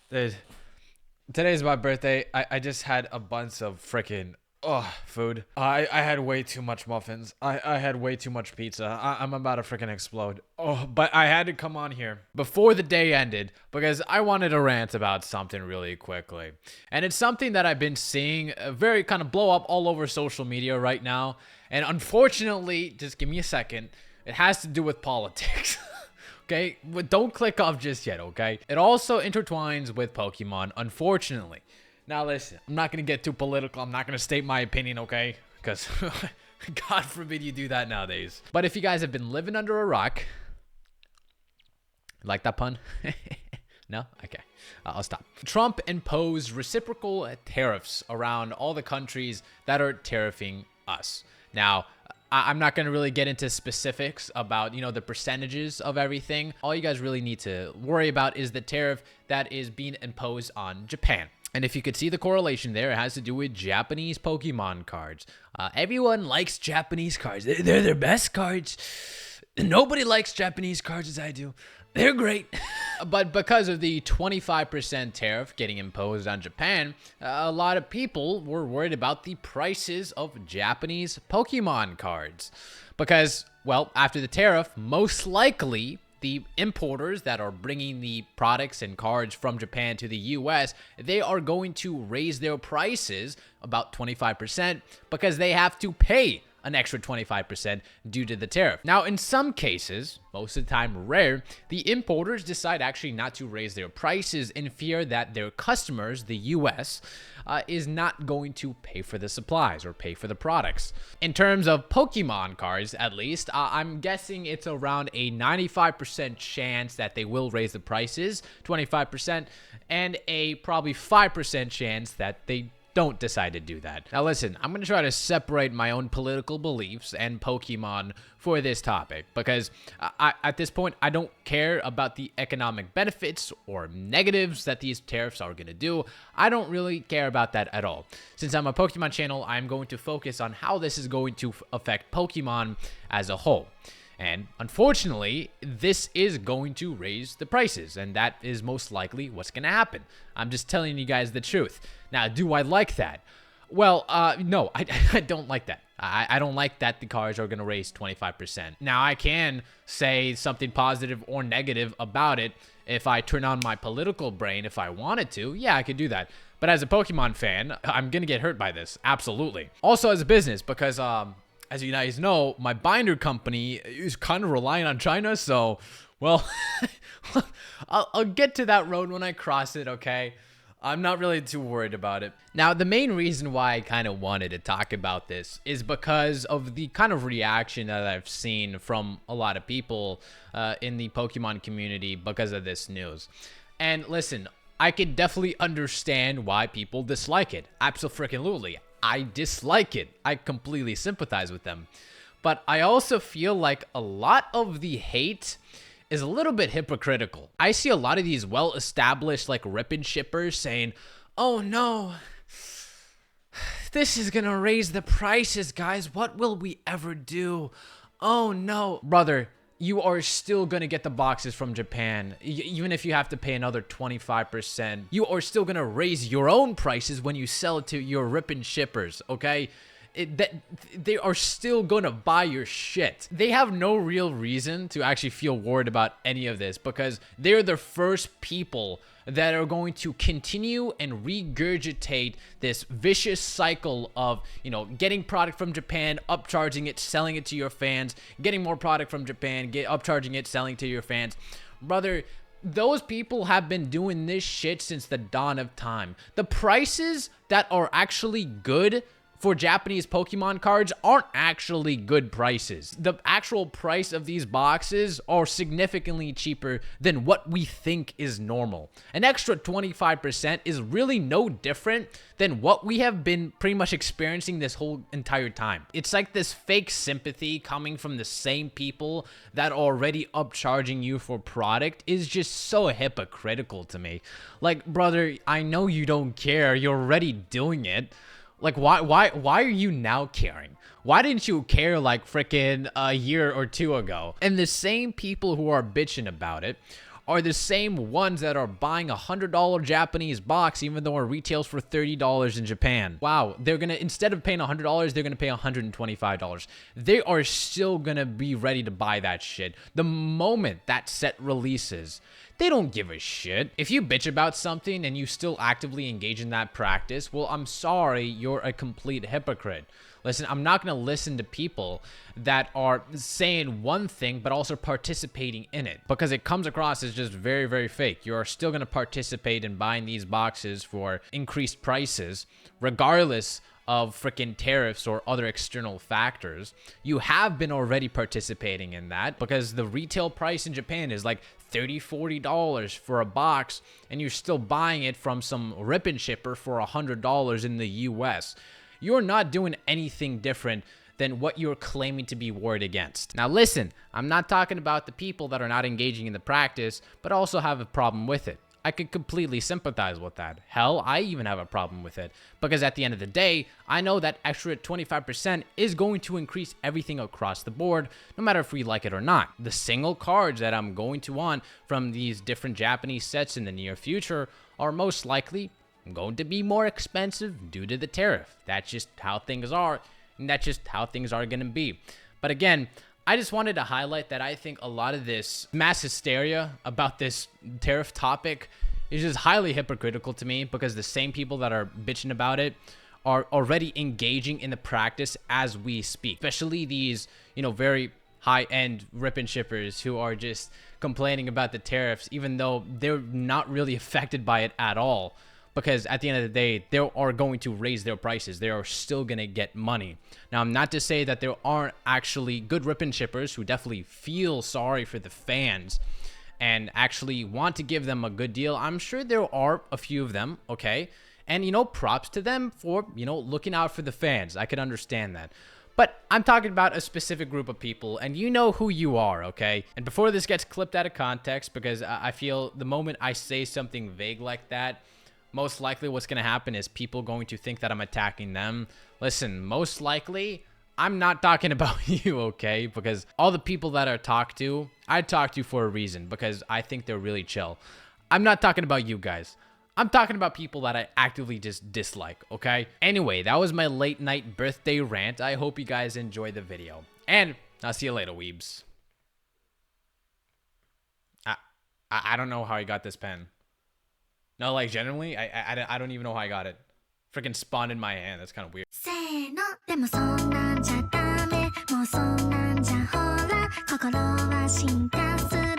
Dude, today's my birthday. I just had a bunch of freaking food. I had way too much muffins. I had way too much pizza. I'm about to freaking explode. Oh, but I had to come on here before the day ended because I wanted to rant about something really quickly. And it's something that I've been seeing very kind of blow up all over social media right now. And unfortunately, just give me a second, it has to do with politics. Okay, but don't click off just yet, okay? It also intertwines with Pokemon, unfortunately. Now listen, I'm not gonna get too political. I'm not gonna state my opinion, okay? Because God forbid you do that nowadays. But if you guys have been living under a rock, like that pun? No? Okay. I'll stop. Trump imposed reciprocal tariffs around all the countries that are tariffing us. Now, I'm not going to really get into specifics about, the percentages of everything. All you guys really need to worry about is the tariff that is being imposed on Japan. And if you could see the correlation there, it has to do with Japanese Pokemon cards. Everyone likes Japanese cards. They're their best cards. Nobody likes Japanese cards as I do. They're great. But because of the 25% tariff getting imposed on Japan, a lot of people were worried about the prices of Japanese Pokemon cards. Because, well, after the tariff, most likely the importers that are bringing the products and cards from Japan to the US, they are going to raise their prices about 25% because they have to pay an extra 25% due to the tariff. Now, in some cases, most of the time rare, the importers decide actually not to raise their prices in fear that their customers, the US, is not going to pay for the supplies or pay for the products. In terms of Pokemon cards, at least, I'm guessing it's around a 95% chance that they will raise the prices, 25%, and a probably 5% chance that they don't decide to do that. Now listen, I'm going to try to separate my own political beliefs and Pokemon for this topic because at this point, I don't care about the economic benefits or negatives that these tariffs are going to do. I don't really care about that at all. Since I'm a Pokemon channel, I'm going to focus on how this is going to affect Pokemon as a whole. And unfortunately, this is going to raise the prices, and that is most likely what's going to happen. I'm just telling you guys the truth. Now, do I like that? Well, no, I don't like that. I don't like that the cars are going to raise 25%. Now, I can say something positive or negative about it if I turn on my political brain if I wanted to. Yeah, I could do that. But as a Pokemon fan, I'm going to get hurt by this. Absolutely. Also as a business, because as you guys know, my binder company is kind of relying on China, so, well, I'll get to that road when I cross it, okay? I'm not really too worried about it. Now, the main reason why I kind of wanted to talk about this is because of the kind of reaction that I've seen from a lot of people in the Pokemon community because of this news. And listen, I could definitely understand why people dislike it. Absolutely. I dislike it. I completely sympathize with them. But I also feel like a lot of the hate is a little bit hypocritical. I see a lot of these well-established like rip and shippers saying, "Oh no, this is gonna raise the prices, guys. What will we ever do? Oh no." Brother, you are still going to get the boxes from Japan. Even if you have to pay another 25%, you are still going to raise your own prices when you sell it to your rip and shippers, okay? They are still going to buy your shit. They have no real reason to actually feel worried about any of this because they're the first people that are going to continue and regurgitate this vicious cycle of, getting product from Japan, upcharging it, selling it to your fans, getting more product from Japan, upcharging it, selling to your fans. Brother, those people have been doing this shit since the dawn of time. The prices that are actually good for Japanese Pokemon cards aren't actually good prices. The actual price of these boxes are significantly cheaper than what we think is normal. An extra 25% is really no different than what we have been pretty much experiencing this whole entire time. It's like this fake sympathy coming from the same people that are already upcharging you for product is just so hypocritical to me. Like, brother, I know you don't care. You're already doing it. Like, why are you now caring? Why didn't you care like freaking a year or two ago? And the same people who are bitching about it are the same ones that are buying a $100 Japanese box even though it retails for $30 in Japan. Wow, they're gonna, instead of paying $100, they're gonna pay $125. They are still gonna be ready to buy that shit the moment that set releases. They don't give a shit. If you bitch about something and you still actively engage in that practice, well, I'm sorry, you're a complete hypocrite. Listen, I'm not going to listen to people that are saying one thing but also participating in it, because it comes across as just very, very fake. You're still going to participate in buying these boxes for increased prices, regardless of freaking tariffs or other external factors. You have been already participating in that because the retail price in Japan is like $30, $40 for a box, and you're still buying it from some rip and shipper for $100 in the US. You're not doing anything different than what you're claiming to be warred against. Now listen, I'm not talking about the people that are not engaging in the practice, but also have a problem with it. I could completely sympathize with that. Hell, I even have a problem with it, because at the end of the day, I know that extra 25% is going to increase everything across the board, no matter if we like it or not. The single cards that I'm going to want from these different Japanese sets in the near future are most likely going to be more expensive due to the tariff. That's just how things are, and that's just how things are going to be. But again, I just wanted to highlight that I think a lot of this mass hysteria about this tariff topic is just highly hypocritical to me, because the same people that are bitching about it are already engaging in the practice as we speak. Especially these, very high-end rip and shippers who are just complaining about the tariffs, even though they're not really affected by it at all. Because at the end of the day, they are going to raise their prices. They are still going to get money. Now, I'm not to say that there aren't actually good rip and shippers who definitely feel sorry for the fans and actually want to give them a good deal. I'm sure there are a few of them, okay? And, props to them for, looking out for the fans. I could understand that. But I'm talking about a specific group of people, and you know who you are, okay? And before this gets clipped out of context, because I feel the moment I say something vague like that, most likely what's going to happen is people going to think that I'm attacking them. Listen, most likely, I'm not talking about you, okay? Because all the people that I talk to for a reason, because I think they're really chill. I'm not talking about you guys. I'm talking about people that I actively just dislike, okay? Anyway, that was my late night birthday rant. I hope you guys enjoyed the video. And I'll see you later, weebs. I don't know how I got this pen. No, like, genuinely, I don't even know how I got it. Freaking spawned in my hand. That's kind of weird. せーのでもそんなんじゃダメもうそんなんじゃほら心は進化する